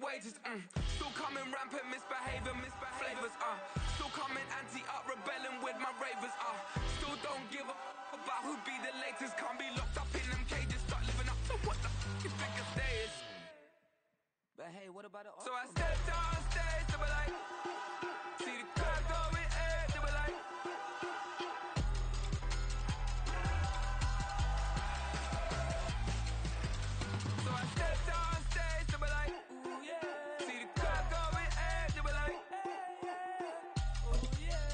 wages. Still coming rampant, misbehaving, flavors. Still coming anti-up, rebelling with my ravers. Still don't give a about who be the latest. Can't be locked up in them cages. Start living up to what the is biggest day is. But hey, what about it? So I stepped on stage, they were like, see the crowd going air, they were like. So I stepped on stage, they were like, ooh yeah. See the crowd going air, they were like, ooh yeah.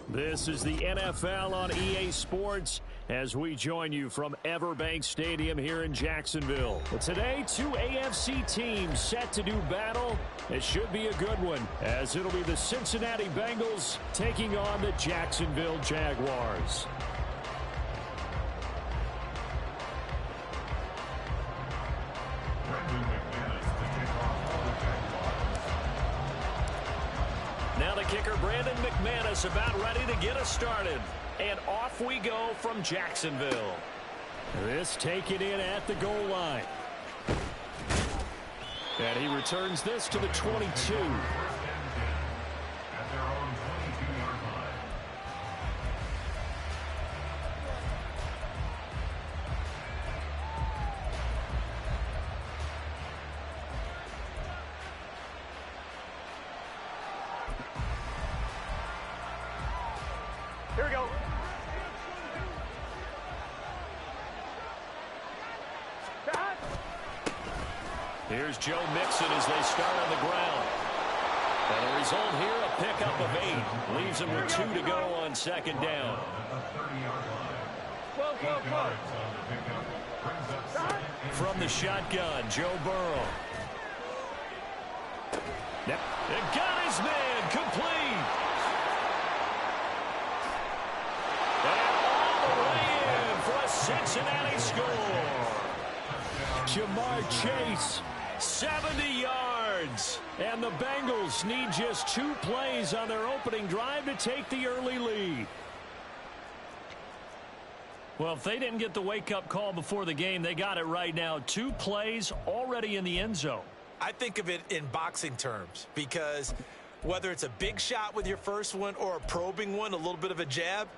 This is the NFL on EA Sports as we join you from Everbank Stadium here in Jacksonville. But today, two AFC teams set to do battle. It should be a good one, as it'll be the Cincinnati Bengals taking on the Jacksonville Jaguars. Now the kicker, Brandon McManus, about ready to get us started. And off we go from Jacksonville. This taken in at the goal line. And he returns this to the 22. Here we go. Here's Joe Mixon as they start on the ground. And the result here, a pickup of 8. Leaves him with 2 to go on second down. From the shotgun, Joe Burrow. Yep. And got his man complete. And all the way in for a Cincinnati score. Jamar Chase, 70 yards. And the Bengals need just 2 plays on their opening drive to take the early lead. Well, if they didn't get the wake-up call before the game, they got it right now. 2 plays already in the end zone. I think of it in boxing terms, because whether it's a big shot with your first one or a probing one, a little bit of a jab,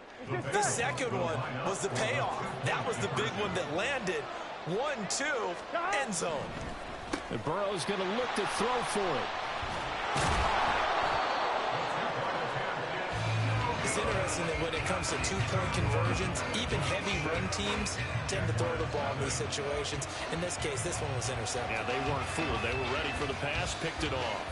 the second one was the payoff. That was the big one that landed. 1-2, end zone. And Burrow's going to look to throw for it. It's interesting that when it comes to 2-point conversions, even heavy run teams tend to throw the ball in these situations. In this case, this one was intercepted. Yeah, they weren't fooled. They were ready for the pass, picked it off.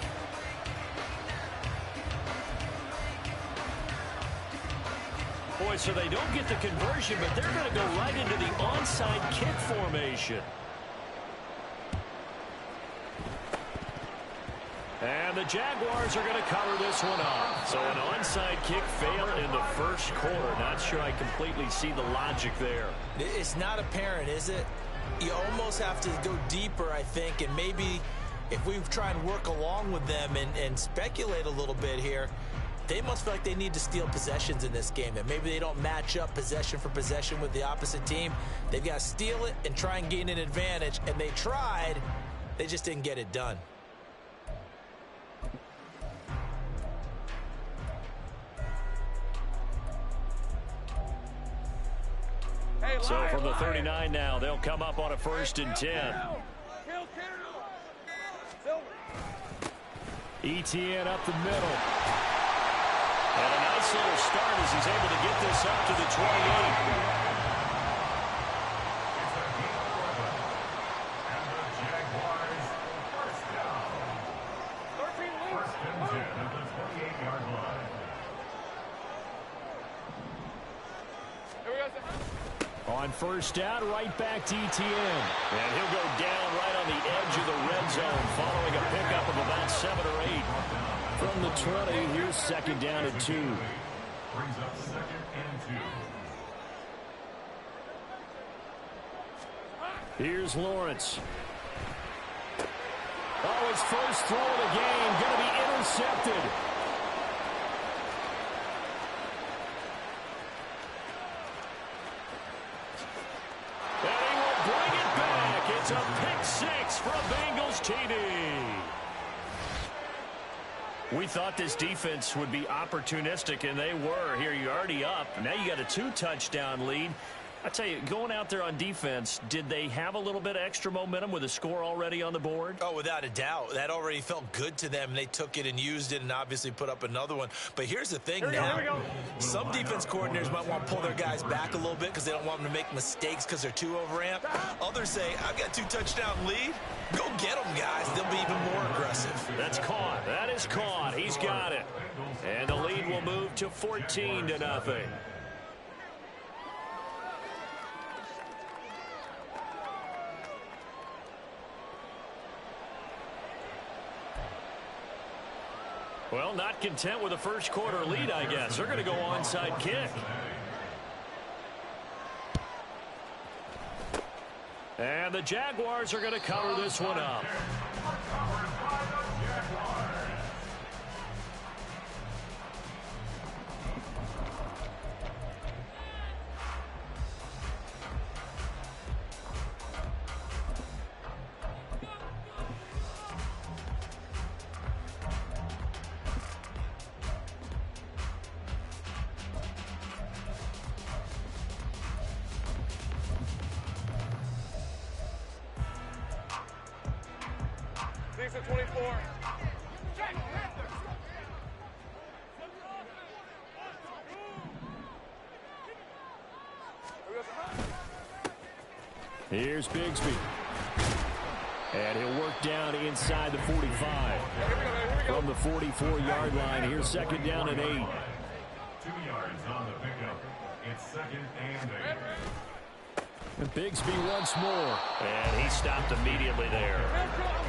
Boy, so they don't get the conversion, but they're going to go right into the onside kick formation. And the Jaguars are going to cover this one up. So an onside kick fail in the first quarter. Not sure I completely see the logic there. It's not apparent, is it? You almost have to go deeper, I think, and maybe if we try and work along with them and speculate a little bit here, they must feel like they need to steal possessions in this game, and maybe they don't match up possession for possession with the opposite team. They've got to steal it and try and gain an advantage, and they tried. They just didn't get it done. So from the 39 now, they'll come up on a 1st and 10. ETN up the middle. And a nice little start as he's able to get this up to the 28. On 1st down, right back to ETN. And he'll go down right on the edge of the red zone following a pickup of about 7 or 8. From the 20, here's 2nd down and 2. Brings up 2nd and 2. Here's Lawrence. Oh, his first throw of the game going to be intercepted. TD. We thought this defense would be opportunistic, and they were. Here, you're already up. Now you got a 2-touchdown lead. I tell you, going out there on defense, did they have a little bit of extra momentum with a score already on the board? Oh, without a doubt. That already felt good to them. They took it and used it and obviously put up another one. But here's the thing now. Some defense coordinators might want to pull their guys back a little bit because they don't want them to make mistakes because they're too overamped. Others say, I've got 2-touchdown lead. Go get them, guys. They'll be even more aggressive. That's caught. That is caught. He's got it. And the lead will move to 14-0. Well, not content with a first quarter lead, I guess. They're going to go onside kick. And the Jaguars are going to cover this one up. These are 24. Here's Bigsby. And he'll work down inside the 45. From the 44-yard line, here's second down and 8. 2 yards on the pickup. It's second and 8. And Bigsby once more. And he stopped immediately there.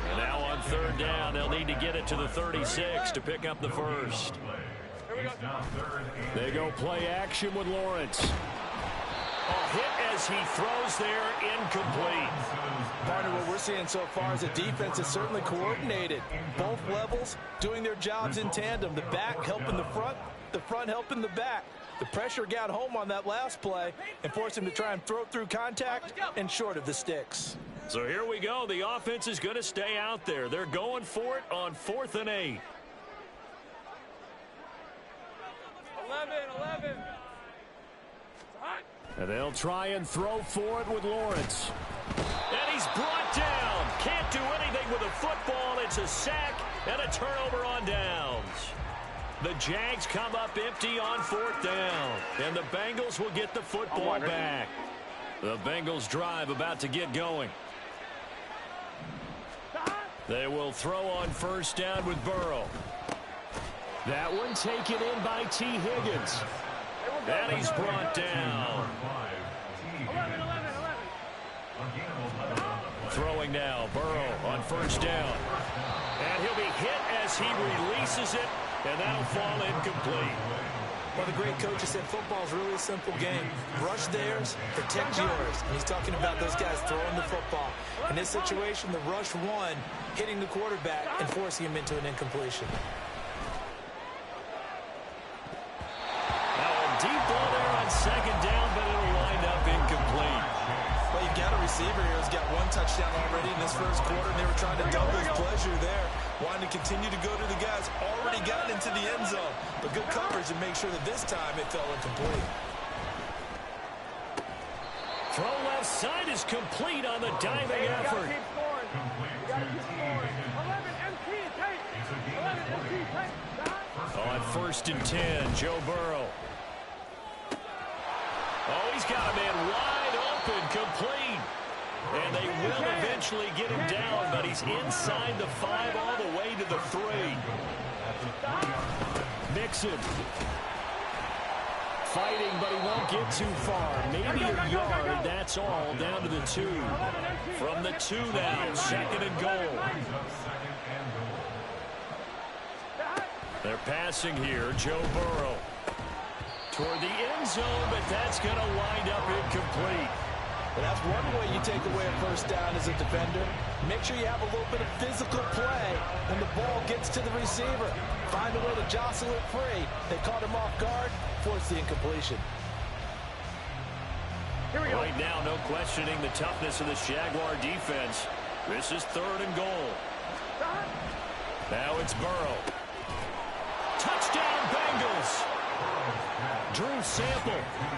And now on third down, they'll need to get it to the 36 to pick up the first. They go play action with Lawrence. A hit as he throws there, incomplete. Partner, what we're seeing so far is the defense is certainly coordinated. Both levels doing their jobs in tandem. The back helping the front helping the back. The pressure got home on that last play and forced him to try and throw through contact and short of the sticks. So here we go. The offense is going to stay out there. They're going for it on 4th and 8. 11. And they'll try and throw for it with Lawrence. And he's brought down. Can't do anything with a football. It's a sack and a turnover on downs. The Jags come up empty on 4th down. And the Bengals will get the football back. The Bengals drive about to get going. They will throw on first down with Burrow. That one taken in by T. Higgins. And he's brought down. Throwing now, Burrow on first down. And he'll be hit as he releases it, and that'll fall incomplete. Well, the great coach has said football is really a simple game. Rush theirs, protect yours. And he's talking about those guys throwing the football. In this situation, the rush one, hitting the quarterback and forcing him into an incompletion. Now a deep ball there on second down, but it'll wind up incomplete. Well, you've got a receiver here who's got 1 touchdown already in this first quarter, and they were trying to double his pleasure there. Wanting to continue to go to the guys already gotten into the end zone. But good coverage to make sure that this time it fell incomplete. Throw left side is complete on the diving effort. On 1st and 10, Joe Burrow. Oh, he's got a man wide open, complete. And they will eventually get him down, but he's inside the 5 all the way to the 3. Mixon. Fighting, but he won't get too far. Maybe a yard, that's all, down to the 2. From the 2 now, 2nd and goal. They're passing here, Joe Burrow. Toward the end zone, but that's going to wind up incomplete. Well, that's one way you take away a first down as a defender. Make sure you have a little bit of physical play when the ball gets to the receiver. Find a way to jostle it free. They caught him off guard, forced the incompletion. Right now, no questioning the toughness of this Jaguar defense. This is 3rd and goal. Now it's Burrow. Touchdown, Bengals. Drew Sample,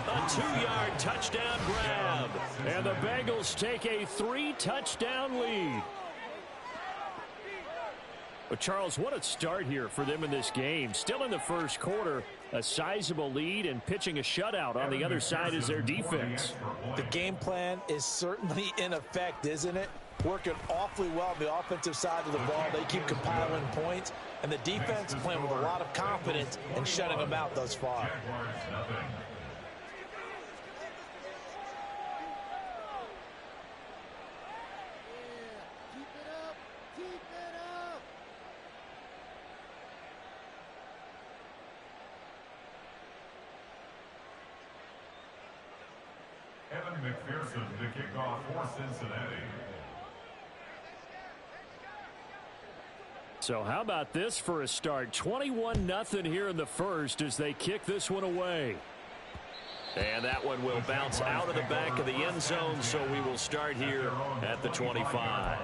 a 2-yard touchdown grab. And the Bengals take a 3-touchdown lead. But Charles, what a start here for them in this game. Still in the first quarter, a sizable lead and pitching a shutout on the other side is their defense. The game plan is certainly in effect, isn't it? Working awfully well on the offensive side of the ball. They keep compiling points, and the defense playing with a lot of confidence and shutting them out thus far. Evan McPherson to kick off for Cincinnati. So how about this for a start? 21-0 here in the first as they kick this one away. And that one will bounce out of the back of the end zone, so we will start here at the 25.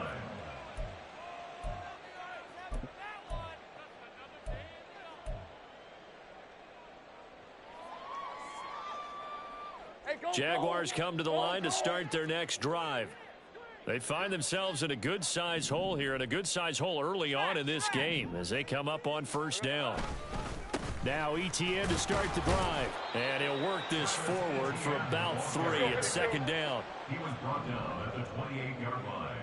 Jaguars come to the line to start their next drive. They find themselves in a good-sized hole here, and a good-sized hole early on in this game as they come up on first down. Now Etienne to start the drive, and he'll work this forward for about 3 at second down. He was brought down at the 28-yard line.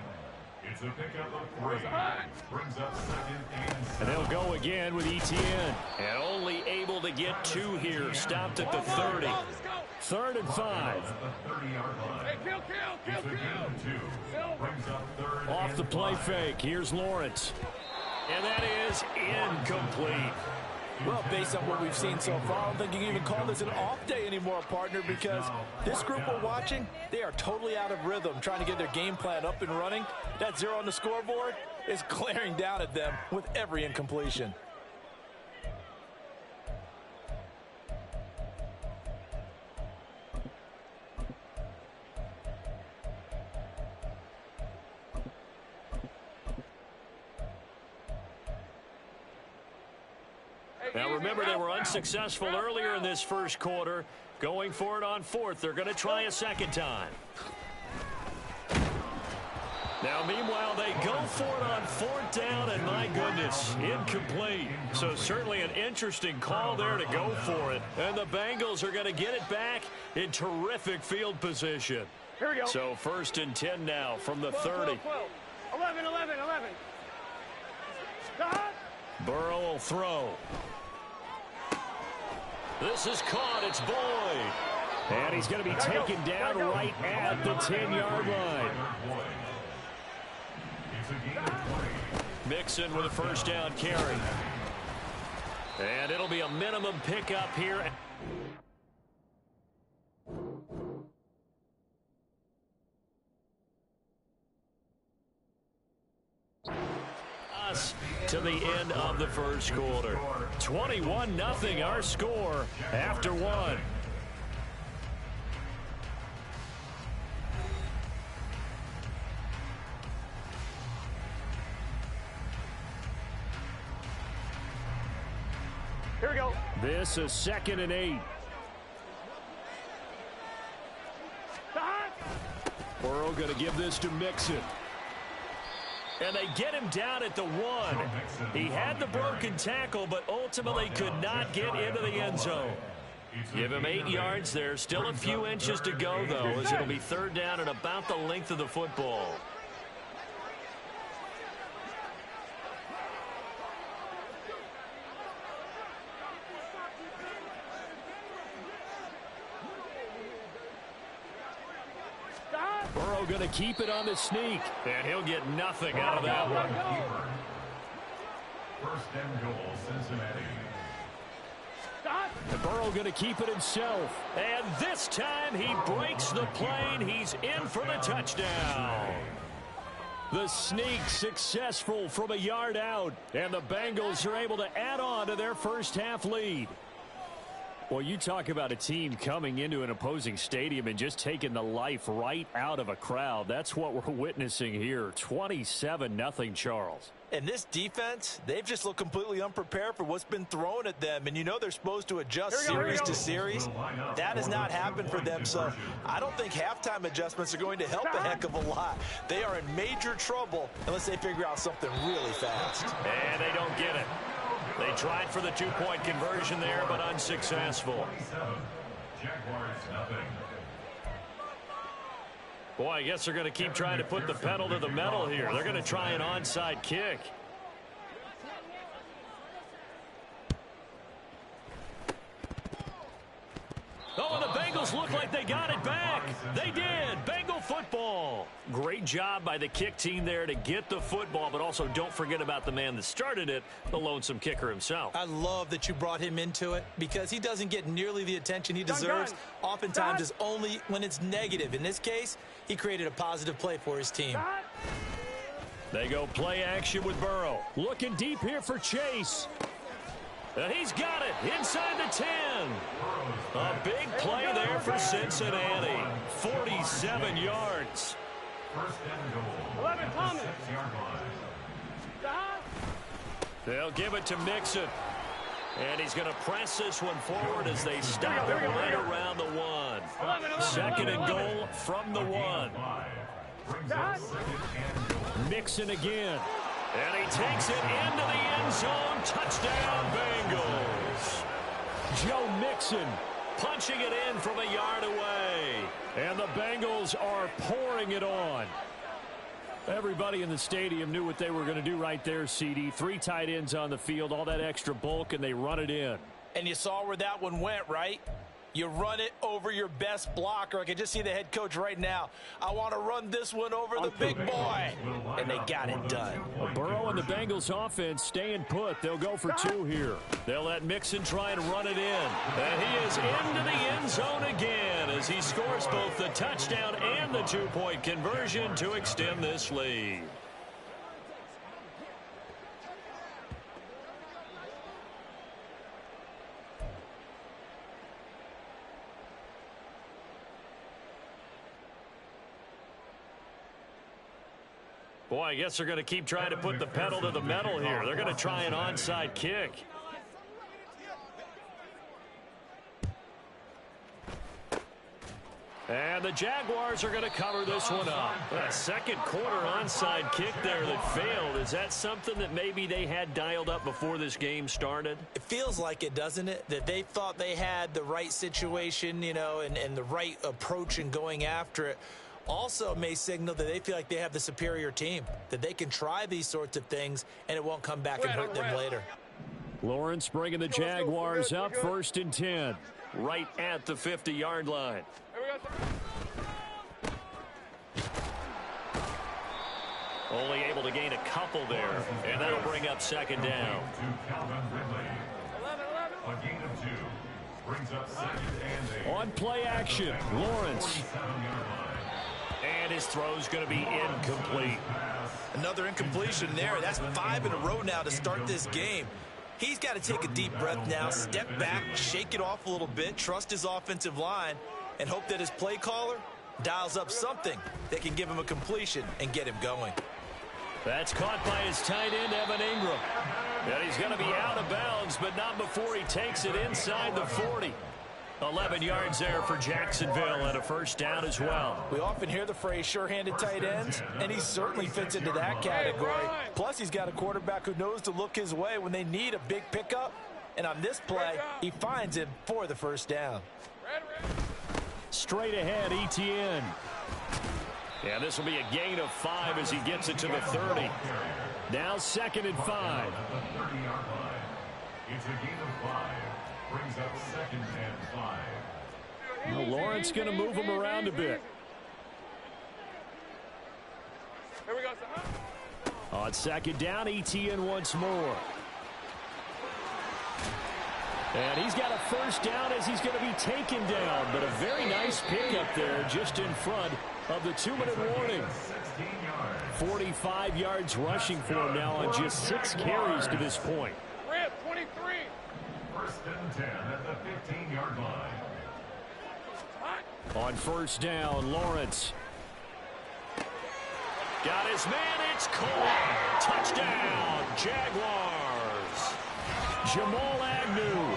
It's a pickup of 3. Brings up second and 7. And they'll go again with Etienne. And only able to get 2 here. Stopped at the 30. 3rd and 5. At the 30-yard line. It's a gain of 2. Brings up 3rd. Off the play fake. Here's Lawrence. And that is incomplete. Well, based on what we've seen so far, I don't think you can even call this an off day anymore, partner, because this group we're watching, they are totally out of rhythm, trying to get their game plan up and running. That 0 on the scoreboard is glaring down at them with every incompletion. Now remember, they were unsuccessful earlier in this first quarter. Going for it on 4th. They're going to try a second time. Now, meanwhile, they go for it on 4th down, and my goodness, incomplete. So certainly an interesting call there to go for it. And the Bengals are going to get it back in terrific field position. Here we go. So 1st and 10 now from the 30. 11. Stop. Burrow will throw. This is caught. It's Boyd. And he's going to be taken down right at the 10-yard line. Mixon with a first down carry. And it'll be a minimum pickup here. To the end of the first quarter. 21-0 our score after 1. Here we go. This is 2nd and 8. Burrow going to give this to Mixon. And they get him down at the 1. He had the broken tackle, but ultimately could not get into the end zone. Give him 8 yards there. Still a few inches to go, though, as it'll be 3rd down and about the length of the football. Burrow going to keep it on the sneak, and he'll get nothing out of that one. 1st and goal, Cincinnati. And Burrow going to keep it himself. And this time he breaks the plane. He's in for the touchdown. The sneak successful from a yard out. And the Bengals are able to add on to their first half lead. Well, you talk about a team coming into an opposing stadium and just taking the life right out of a crowd. That's what we're witnessing here. 27-0, Charles. And this defense, they've just looked completely unprepared for what's been thrown at them. And you know they're supposed to adjust series to series. That has not happened for them. So I don't think halftime adjustments are going to help a heck of a lot. They are in major trouble unless they figure out something really fast. And they don't get it. They tried for the two-point conversion there, but unsuccessful. Jaguars nothing. Boy, I guess they're going to keep trying to put the pedal to the metal here. They're going to try an onside kick. Oh, and the Bengals look like they got it back. They did. Bengal football. Great job by the kick team there to get the football, but also don't forget about the man that started it, the lonesome kicker himself. I love that you brought him into it because he doesn't get nearly the attention he deserves. Oftentimes it's only when it's negative. In this case, he created a positive play for his team. They go play action with Burrow. Looking deep here for Chase. And he's got it inside the 10. A big play there for Cincinnati. 47 yards. First and goal. 11, Thomas. 6-yard line. They'll give it to Mixon. And he's going to press this one forward as they stop it right around the 1. Second and goal from the 1. Mixon again. And he takes it into the end zone. Touchdown, Bengals. Joe Mixon punching it in from a yard away. And the Bengals are pouring it on. Everybody in the stadium knew what they were going to do right there, CD. 3 tight ends on the field, all that extra bulk, and they run it in. And you saw where that one went, right? You run it over your best blocker. I can just see the head coach right now. I want to run this one over the big boy. And they got it done. Burrow and the Bengals offense staying put. They'll go for 2 here. They'll let Mixon try and run it in. And he is into the end zone again as he scores both the touchdown and the 2-point conversion to extend this lead. Boy, I guess they're going to keep trying to put the pedal to the metal here. They're going to try an onside kick. And the Jaguars are going to cover this one up. A second quarter onside kick there that failed. Is that something that maybe they had dialed up before this game started? It feels like it, doesn't it? That they thought they had the right situation, you know, and the right approach in going after it. Also may signal that they feel like they have the superior team, that they can try these sorts of things and it won't come back and hurt them later. Lawrence bringing the Jaguars up 1st and 10, right at the 50-yard line. Only able to gain a couple there, and that'll bring up 2nd down. A gain of 2 brings up 2nd and 8. On play action, Lawrence. And his throw's going to be incomplete. Another incompletion there. That's 5 in a row now to start this game. He's got to take a deep breath now, step back, shake it off a little bit, trust his offensive line, and hope that his play caller dials up something that can give him a completion and get him going. That's caught by his tight end, Evan Ingram. And he's going to be out of bounds, but not before he takes it inside the 40. 11 yards there for Jacksonville and a 1st down as well. We often hear the phrase sure-handed tight ends, and he certainly fits into that category. Plus, he's got a quarterback who knows to look his way when they need a big pickup. And on this play, he finds him for the 1st down. Straight ahead, Etienne. Yeah, this will be a gain of 5 as he gets it to the 30. Now 2nd and 5. It's a gain of 5. Brings up 2nd and 5. Well, Lawrence going to move him around a bit. Here we go. On 2nd down, Etienne once more. And he's got a 1st down as he's going to be taken down. But a very nice pickup there just in front of the 2-minute warning. 45 yards rushing for him now on just 6 carries to this point. 23. 1st and 10 at the 15-yard line. On 1st down, Lawrence. Got his man. It's caught. Touchdown, Jaguars. Jamal Agnew.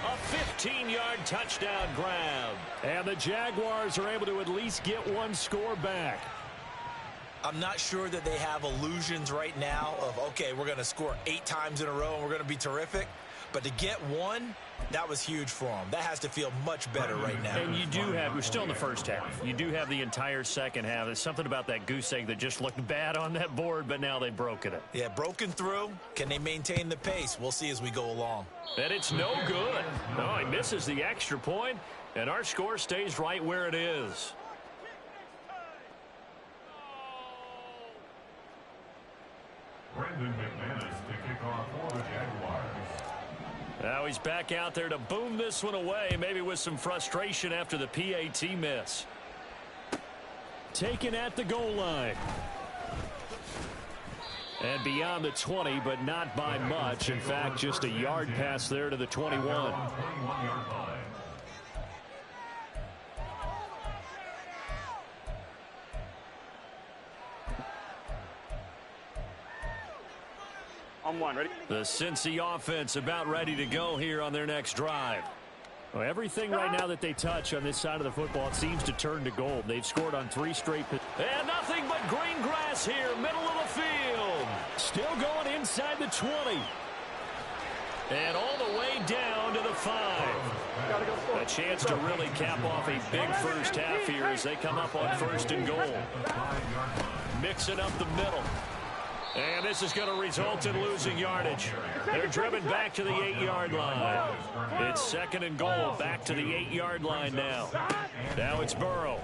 A 15-yard touchdown grab. And the Jaguars are able to at least get one score back. I'm not sure that they have illusions right now of, okay, we're going to score 8 times in a row and we're going to be terrific. But to get one, that was huge for them. That has to feel much better right now. And you do have, we're still in the first half. You do have the entire second half. There's something about that goose egg that just looked bad on that board, but now they've broken it. Yeah, broken through. Can they maintain the pace? We'll see as we go along. And it's no good. No, he misses the extra point, and our score stays right where it is. Brandon McManus to kick off for the Jaguars. Now he's back out there to boom this one away, maybe with some frustration after the PAT miss. Taken at the goal line. And beyond the 20, but not by much. In fact, just a yard pass there to the 21. 21-yard line. On one, ready? The Cincy offense about ready to go here on their next drive. Well, everything right now that they touch on this side of the football, it seems to turn to gold. They've scored on 3 straight. And nothing but green grass here, middle of the field. Still going inside the 20. And all the way down to the 5. A chance to really cap off a big first half here as they come up on 1st and goal. Mixing up the middle. And this is going to result in losing yardage. They're driven back to the 8-yard line. It's 2nd and goal, back to the 8-yard line now. Now it's Burrow.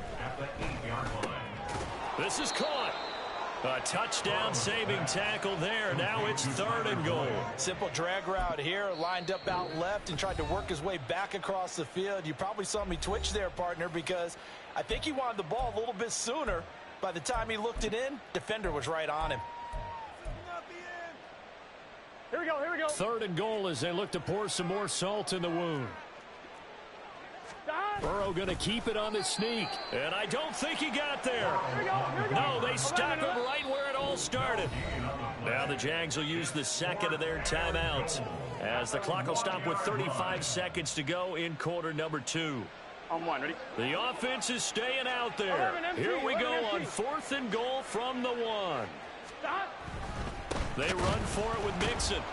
This is caught. A touchdown saving tackle there. Now it's 3rd and goal. Simple drag route here, lined up out left and tried to work his way back across the field. You probably saw me twitch there, partner, because I think he wanted the ball a little bit sooner. By the time he looked it in, defender was right on him. Here we go, here we go. 3rd and goal as they look to pour some more salt in the wound. Burrow going to keep it on the sneak. And I don't think he got there. No, they stop him right where it all started. Now the Jags will use the 2nd of their timeouts as the clock will stop with 35 seconds to go in quarter number 2. On one, ready? The offense is staying out there. Here we go on 4th and goal from the 1. Stop. They run for it with Mixon.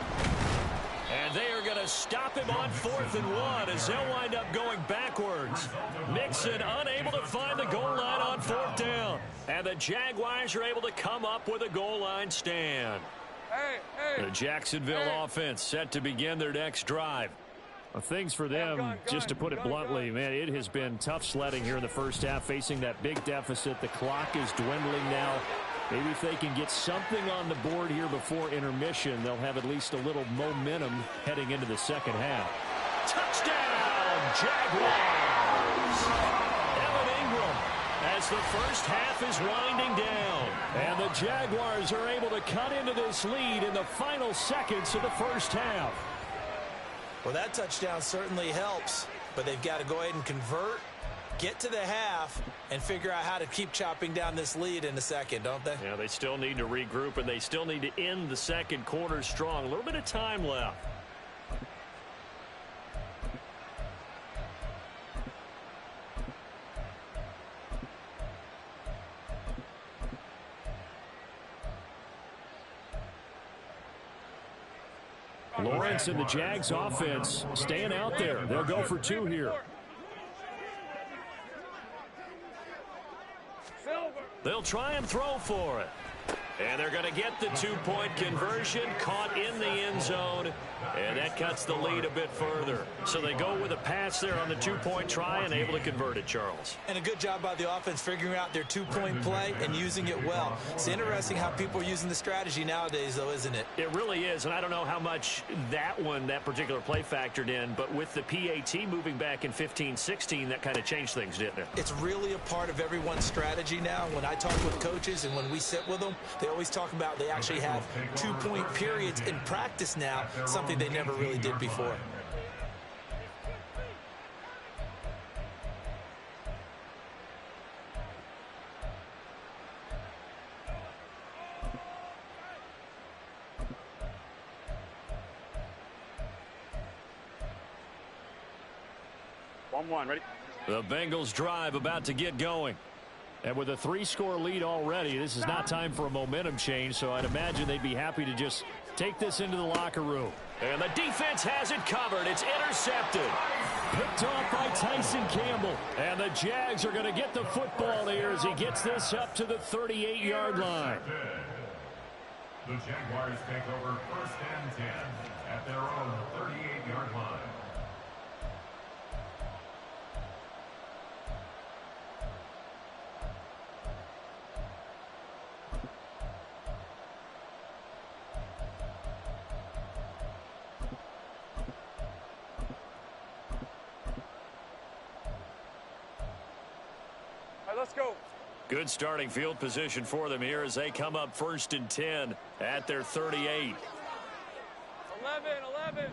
And they are going to stop him on 4th and 1 as they'll wind up going backwards. Mixon unable to find the goal line on 4th down. And the Jaguars are able to come up with a goal line stand. The Jacksonville offense set to begin their next drive. Well, things for them, just to put it bluntly, man, it has been tough sledding here in the first half, facing that big deficit. The clock is dwindling now. Maybe if they can get something on the board here before intermission, they'll have at least a little momentum heading into the second half. Touchdown, Jaguars! Evan Ingram as the first half is winding down. And the Jaguars are able to cut into this lead in the final seconds of the first half. Well, that touchdown certainly helps, but they've got to go ahead and convert, get to the half, and figure out how to keep chopping down this lead in the second, don't they? Yeah, they still need to regroup, and they still need to end the second quarter strong. A little bit of time left. Lawrence and the Jags offense staying out there. They'll go for 2 here. They'll try and throw for it. And they're going to get the 2-point conversion, caught in the end zone, and that cuts the lead a bit further. So they go with a pass there on the 2-point try and able to convert it, Charles. And a good job by the offense figuring out their 2-point play and using it well. It's interesting how people are using the strategy nowadays, though, isn't it? It really is, and I don't know how much that particular play factored in, but with the PAT moving back in 15-16, that kind of changed things, didn't it? It's really a part of everyone's strategy now. When I talk with coaches and when we sit with them, they always talk about they actually have 2-point periods in practice now, something they never really did before. 1-1, ready? The Bengals drive about to get going. And with a 3-score lead already, this is not time for a momentum change, so I'd imagine they'd be happy to just take this into the locker room. And the defense has it covered. It's intercepted. Picked off by Tyson Campbell. And the Jags are going to get the football here as he gets this up to the 38-yard line. The Jaguars take over 1st and 10 at their own 38-yard line. Let's go. Good starting field position for them here as they come up 1st and 10 at their 38. 11.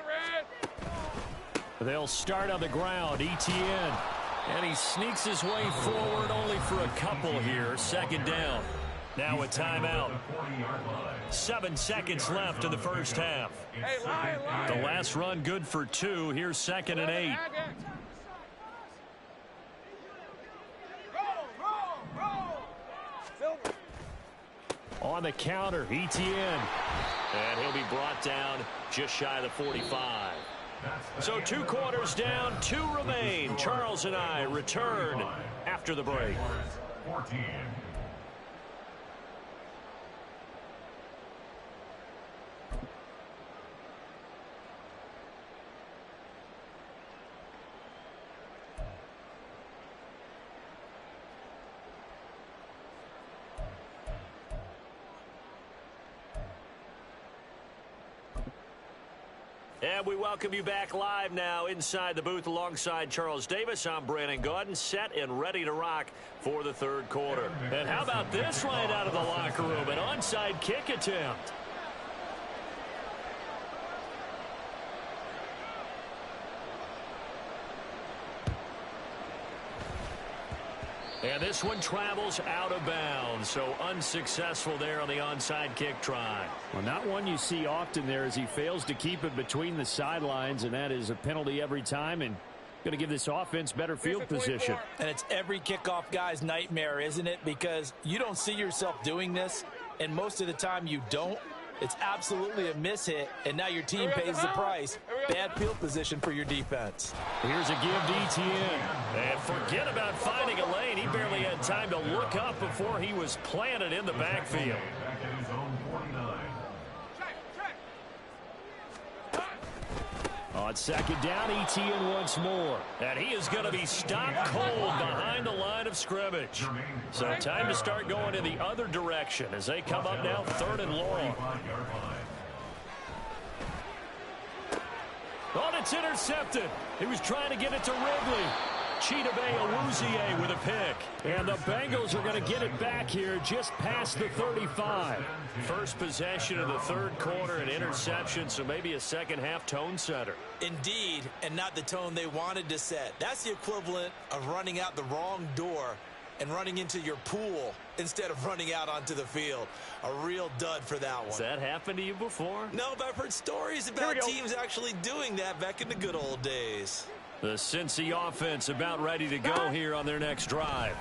Red. They'll start on the ground. Etienne. And he sneaks his way forward only for a couple here. 2nd down. Now a timeout. 7 seconds left in the first half. Hey, line. The last run good for 2. Here's 2nd and 8. On the counter, Etienne. And he'll be brought down just shy of the 45. So 2 quarters down, 2 remain. Charles and I return after the break. 14. And we welcome you back live now inside the booth alongside Charles Davis. I'm Brandon Gaudin, set and ready to rock for the 3rd quarter. And how about this right out of the locker room? An onside kick attempt. And this one travels out of bounds, so unsuccessful there on the onside kick try. Well, not one you see often there as he fails to keep it between the sidelines, and that is a penalty every time, and going to give this offense better field position. And it's every kickoff guy's nightmare, isn't it? Because you don't see yourself doing this, and most of the time you don't. It's absolutely a mishit, and now your team pays the price. Bad field position for your defense. Here's a give to Etienne. And forget about finding a lane. He barely had time to look up before he was planted in the backfield. Back in his own 49. On 2nd down, Etienne once more. And he is going to be stopped cold behind the line of scrimmage. So time to start going in the other direction as they come up now 3rd and long. Oh, it's intercepted. He was trying to get it to Ridley. Chidobe Awuzie with a pick. And the Bengals are going to get it back here just past the 35. First possession of the 3rd quarter, an interception, so maybe a second-half tone setter. Indeed, and not the tone they wanted to set. That's the equivalent of running out the wrong door and running into your pool instead of running out onto the field. A real dud for that one. Has that happened to you before? No, but I've heard stories about teams actually doing that back in the good old days. The Cincy offense about ready to go here on their next drive.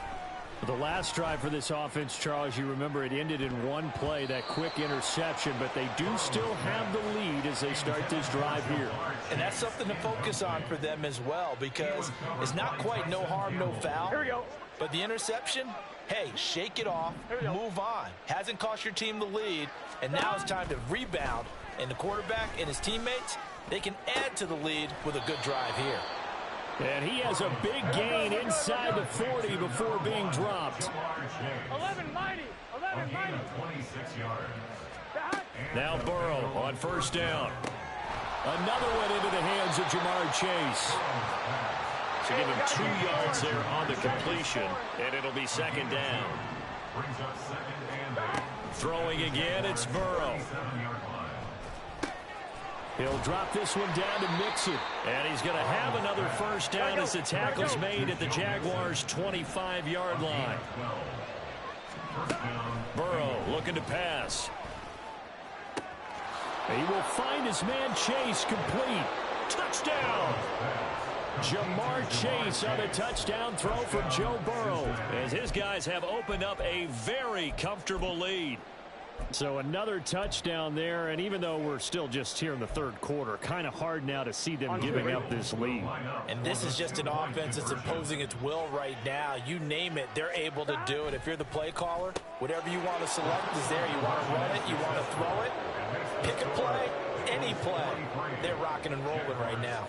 The last drive for this offense, Charles, you remember it ended in one play, that quick interception, but they do still have the lead as they start this drive here. And that's something to focus on for them as well, because it's not quite no harm, no foul. Here we go. But the interception, hey, shake it off, move on. Hasn't cost your team the lead, and now it's time to rebound. And the quarterback and his teammates, they can add to the lead with a good drive here. And he has a big gain inside the 40 before being dropped. 11 mighty. 11 mighty. 26 yards. Now Burrow on 1st down. Another one into the hands of Jamar Chase. So give him 2 yards there on the completion, and it'll be 2nd down. Brings up 2nd and 8. Throwing again, it's Burrow. 7-yard line. He'll drop this one down to Mixon. And he's going to have another 1st down as the tackle's made at the Jaguars' 25-yard line. Burrow looking to pass. He will find his man Chase complete. Touchdown! Jamar Chase on the touchdown throw from Joe Burrow, as his guys have opened up a very comfortable lead. So another touchdown there, and even though we're still just here in the third quarter, kind of hard now to see them giving up this lead. And this is just an offense that's imposing its will right now. You name it, they're able to do it. If you're the play caller, whatever you want to select is there. You want to run it, you want to throw it, pick a play, any play. They're rocking and rolling right now.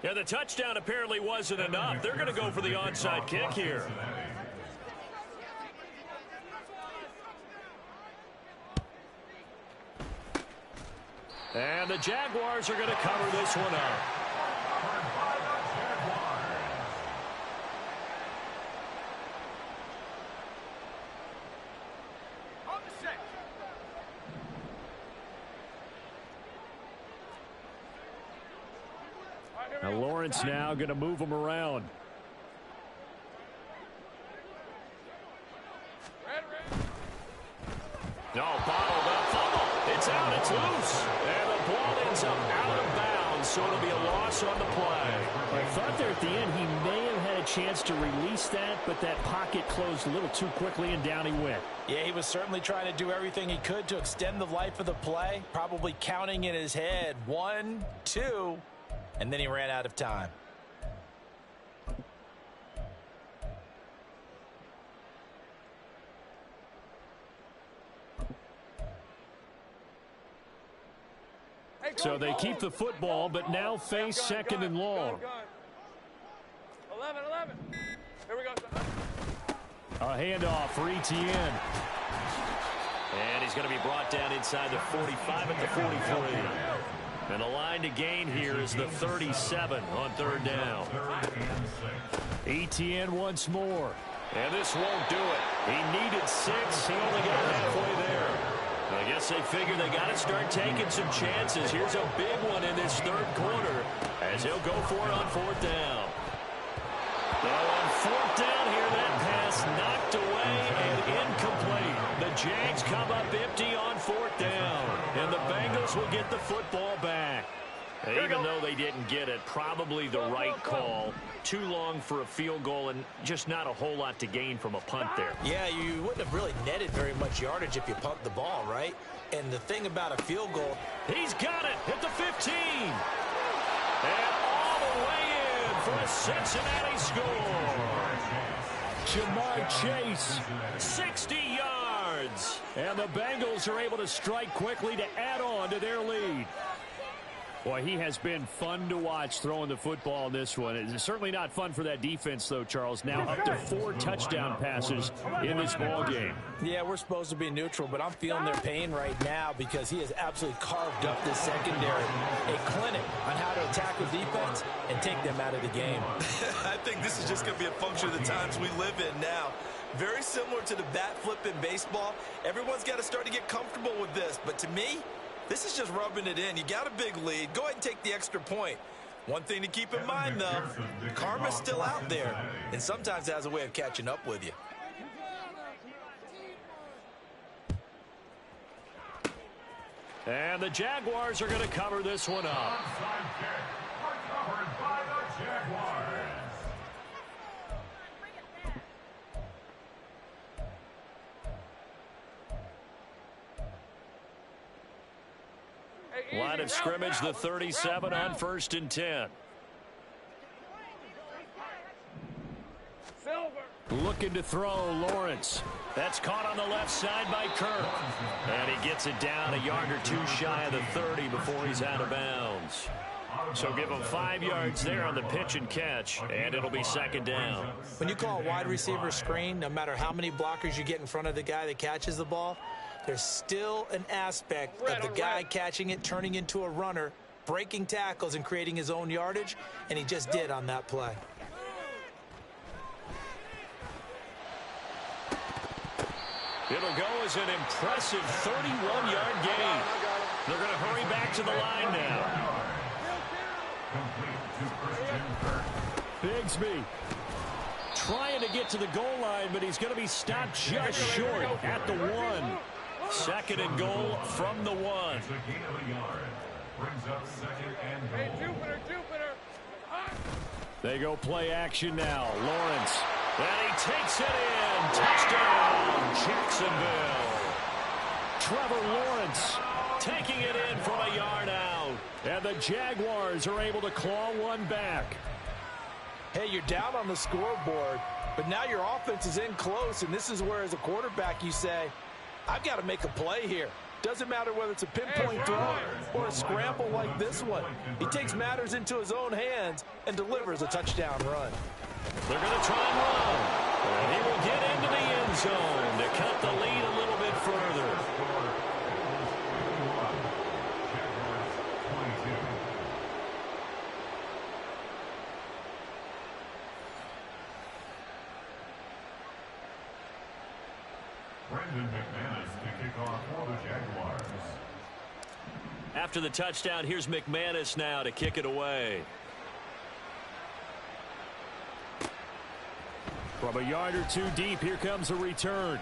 Yeah, the touchdown apparently wasn't enough. They're going to go for the onside kick here. And the Jaguars are going to cover this one up. Now Lawrence now going to move him around. No, bottled up fumble. It's out, it's loose. And the ball ends up out of bounds, so it'll be a loss on the play. I thought there at the end he may have had a chance to release that, but that pocket closed a little too quickly and down he went. Yeah, he was certainly trying to do everything he could to extend the life of the play, probably counting in his head 1, 2, and then he ran out of time. So they keep the football, but now face second and long. 11. Here we go. A handoff for Etienne. And he's going to be brought down inside the 45 at the 43. And the line to gain here is the 37 on third down. Etienne once more. And this won't do it. He needed 6. He only got halfway there. I guess they figure they got to start taking some chances. Here's a big one in this third quarter as he'll go for it on fourth down. Now on fourth down here, that pass knocked away and incomplete. The Jags come up empty on fourth down, and the Bengals will get the football back. Even though they didn't get it, probably the right call. Too long for a field goal and just not a whole lot to gain from a punt there. Yeah, you wouldn't have really netted very much yardage if you punt the ball, right? And the thing about a field goal... He's got it at the 15. And all the way in for a Cincinnati score. Jamar Chase, 60 yards. And the Bengals are able to strike quickly to add on to their lead. Boy, he has been fun to watch throwing the football in this one. It's certainly not fun for that defense, though, Charles. Now up to 4 touchdown passes in this ball game. Yeah, we're supposed to be neutral, but I'm feeling their pain right now because he has absolutely carved up this secondary. A clinic on how to attack the defense and take them out of the game. I think this is just going to be a function of the times we live in now. Very similar to the bat flip in baseball. Everyone's got to start to get comfortable with this, but to me, this is just rubbing it in. You got a big lead. Go ahead and take the extra point. One thing to keep in mind, though, karma's still out there, and sometimes it has a way of catching up with you. And the Jaguars are going to cover this one up. Covered by the Jaguars. Line of scrimmage, the 37 on 1st and 10. Looking to throw, Lawrence. That's caught on the left side by Kirk. And he gets it down a yard or two shy of the 30 before he's out of bounds. So give him 5 yards there on the pitch and catch, and it'll be second down. When you call a wide receiver screen, no matter how many blockers you get in front of the guy that catches the ball, there's still an aspect of the guy catching it, turning into a runner, breaking tackles and creating his own yardage, and he just did on that play. It'll go as an impressive 31-yard gain. They're going to hurry back to the line now. Bigsby trying to get to the goal line, but he's going to be stopped just short at the 1. Second and goal from the 1. It's a gain of a yard. Brings up second and goal. Hey, Jupiter. They go play action now. Lawrence. And he takes it in. Touchdown, Jacksonville. Trevor Lawrence taking it in from a yard out. And the Jaguars are able to claw one back. Hey, you're down on the scoreboard, but now your offense is in close, and this is where, as a quarterback, you say, I've got to make a play here. Doesn't matter whether it's a pinpoint throw or a scramble like this one. He takes matters into his own hands and delivers a touchdown run. They're going to try and run. And he will get into the end zone to cut the lead a little bit further. Brendan McManus to kick off for the Jaguars. After the touchdown, here's McManus now to kick it away. From a yard or two deep, here comes a return.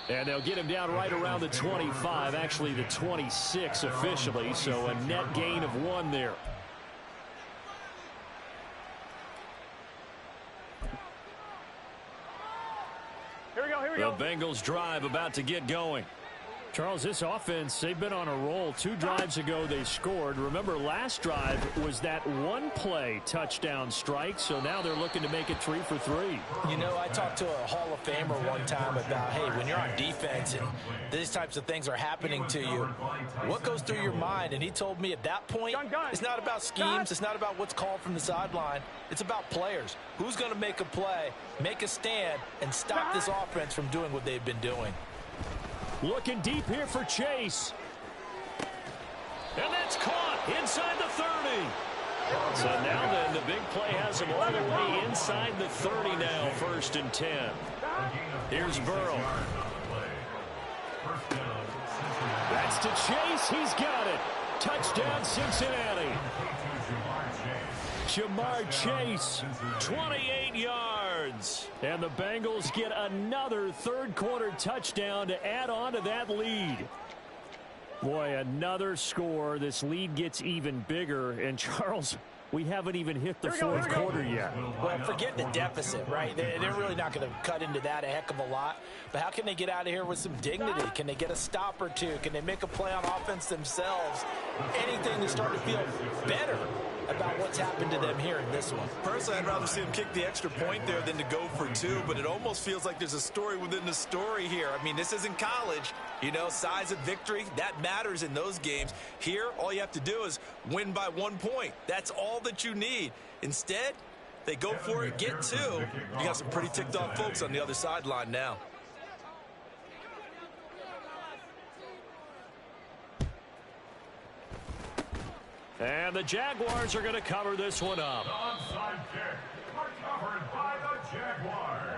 And they'll get him down right around the 25, actually the 26 officially, so a net gain of 1 there. Here we go. The Bengals drive about to get going. Charles, this offense, they've been on a roll. 2 drives ago, they scored. Remember, last drive was that one-play touchdown strike, so now they're looking to make it 3 for 3. You know, I talked to a Hall of Famer one time about, hey, when you're on defense and these types of things are happening to you, what goes through your mind? And he told me at that point, it's not about schemes. It's not about what's called from the sideline. It's about players. Who's going to make a play, make a stand, and stop this offense from doing what they've been doing? Looking deep here for Chase. And that's caught inside the 30. So now then, the big play has him all the way inside the 30 now, 1st and 10. Here's Burrow. That's to Chase. He's got it. Touchdown, Cincinnati. Jamar Chase, 28 yards. And the Bengals get another third-quarter touchdown to add on to that lead. Boy, another score. This lead gets even bigger. And, Charles, we haven't even hit the fourth quarter yet. Well, forget the deficit, right? They're really not going to cut into that a heck of a lot. But how can they get out of here with some dignity? Can they get a stop or two? Can they make a play on offense themselves? Anything to start to feel better about what's happened to them here in this one. Personally, I'd rather see him kick the extra point there than to go for 2, but it almost feels like there's a story within the story here. I mean, this isn't college. You know, size of victory, that matters in those games. Here, all you have to do is win by 1 point. That's all that you need. Instead, they go for it, get 2. You got some pretty ticked off folks on the other sideline now. And the Jaguars are going to cover this one up. The onside kick recovered by the Jaguars.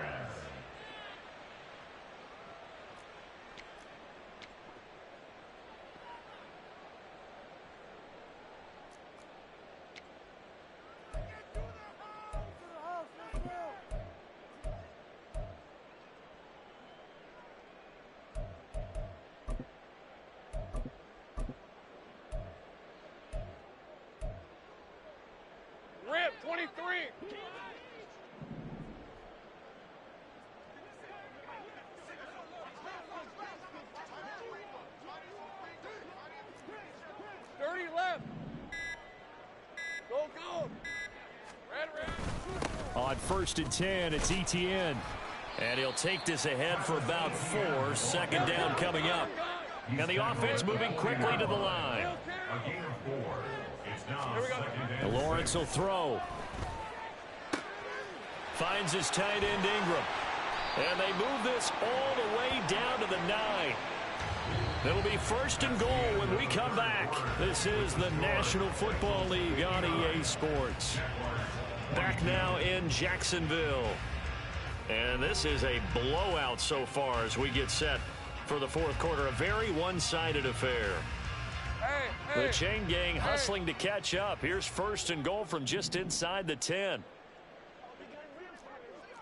Rip, 23. Left. Go. Red. On 1st and 10, it's Etienne. And he'll take this ahead for about 4. 2nd down coming up. And the offense moving quickly to the line. A gain of 4. It's now 2nd and Lawrence will throw. Finds his tight end Ingram. And they move this all the way down to the 9. It'll be 1st and goal when we come back. This is the National Football League on EA Sports. Back now in Jacksonville. And this is a blowout so far as we get set for the 4th quarter. A very one-sided affair. The chain gang hustling to catch up. Here's 1st and goal from just inside the 10.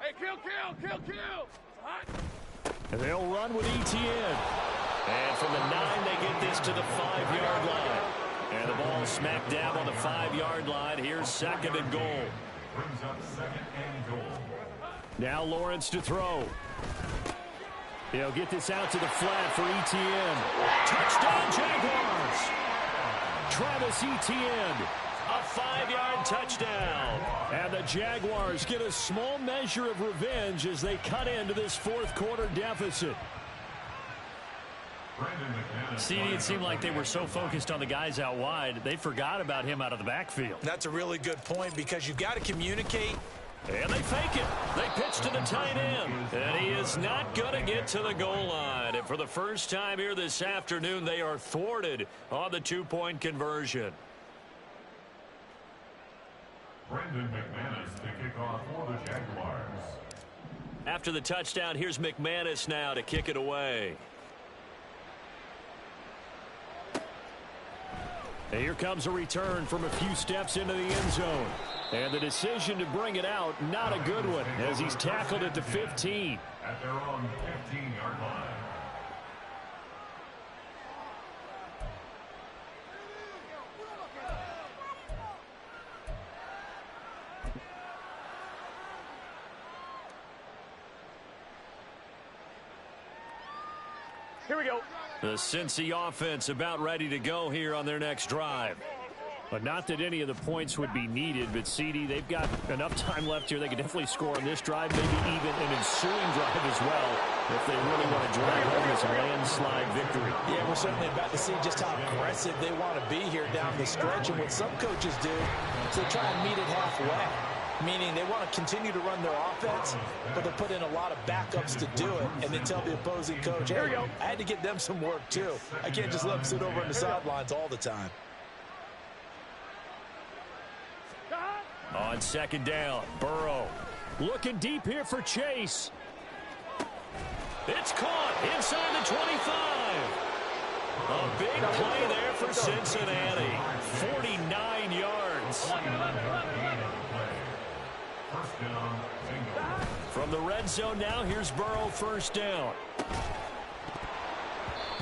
Hey, kill. Hot. And they'll run with Etienne. And from the 9, they get this to the 5-yard line. And the ball smack dab on the 5-yard line. Here's 2nd and goal. Brings up 2nd and goal. Now Lawrence to throw. He'll get this out to the flat for Etienne. Touchdown, Jaguars! Travis Etienne, a 5-yard touchdown. And the Jaguars get a small measure of revenge as they cut into this 4th quarter deficit. CD, it seemed like they were so focused on the guys out wide, they forgot about him out of the backfield. That's a really good point because you've got to communicate. And they fake it. They pitch to the tight end. And he is not going to get to the goal line. And for the first time here this afternoon, they are thwarted on the 2-point conversion. Brendan McManus to kick off for the Jaguars. After the touchdown, here's McManus now to kick it away. And here comes a return from a few steps into the end zone. And the decision to bring it out, not a good one, as he's tackled at the 15. At their own 15-yard line. Here we go. The Cincy offense about ready to go here on their next drive. But not that any of the points would be needed, but CD, they've got enough time left here. They can definitely score on this drive, maybe even an ensuing drive as well, if they really want to drive home this landslide victory. Yeah, we're certainly about to see just how aggressive they want to be here down the stretch. And what some coaches do is they try and meet it halfway, meaning they want to continue to run their offense, but they put in a lot of backups to do it, and then tell the opposing coach, hey, I had to get them some work too. I can't just let them sit over on the sidelines all the time. On 2nd down, Burrow looking deep here for Chase. It's caught inside the 25. A big play there for Cincinnati. 49 yards. First down, bingo. From the red zone now, here's Burrow, 1st down.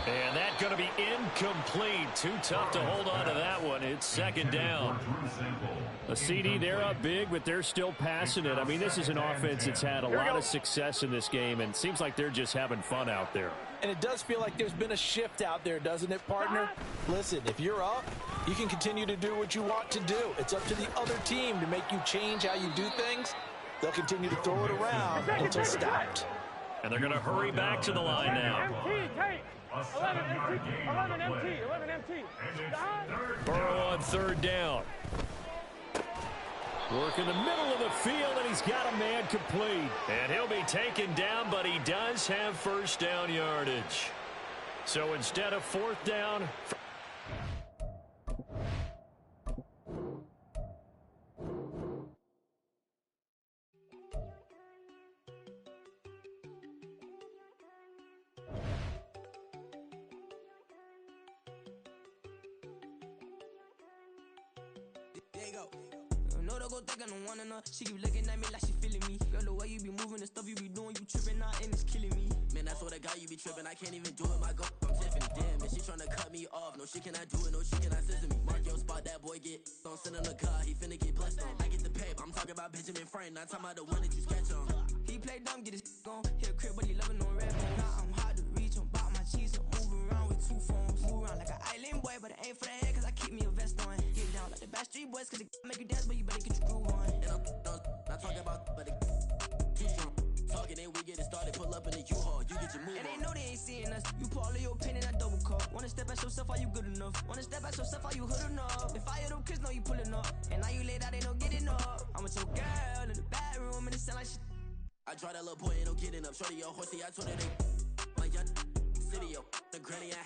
And that's going to be incomplete. Too tough to hold on to that one. It's 2nd down. A CD, they're up big, but they're still passing it. I mean, this is an offense that's had a lot of success in this game, and it seems like they're just having fun out there. And it does feel like there's been a shift out there, doesn't it, partner? Listen, if you're up, you can continue to do what you want to do. It's up to the other team to make you change how you do things. They'll continue to throw it around until stopped. And they're going to hurry back to the line now. 11 empty. Burrow on 3rd down. Work in the middle of the field, and he's got a man complete. And he'll be taken down, but he does have 1st down yardage. So instead of 4th down... She keep looking at me like she feeling me. Girl, the way you be moving, the stuff you be doing, you tripping out and it's killing me. Man, that's what I got, you be tripping. I can't even do it, my girl, I'm Tiffany. Damn, man, she tryna cut me off. No, she cannot do it, no, she cannot listen to me. Mark your spot, that boy get don't send him the car, he finna get blessed on. I get the paper, I'm talking about Benjamin Franklin, not talking about the one that you sketch on. He play dumb, get his gone. Hit a crib, but he loving on red bone. Now I'm hard to reach, I'm bout my cheese, I'm moving around with 2 phones. Move around like an island boy, but it ain't for the head, cause I keep me a vest on. Get down like the Backstreet Boys, cause it make you dance, but you better get your groove on. Not talking about, but it too strong. Talking, then we get it started. Pull up in the U-Haul, you get your move. And they know they ain't seeing us. You pull all of your pin in that double cup. Wanna step at yourself, are you good enough? Wanna step at yourself, are you hood enough? If I hear them kids know you pulling up, and now you laid out, they don't get enough. I'm with your girl in the bedroom, and it sound like shit. I draw that little boy, ain't no getting up. Shorty, your horsey, I told her they like young city, yo. The granny, I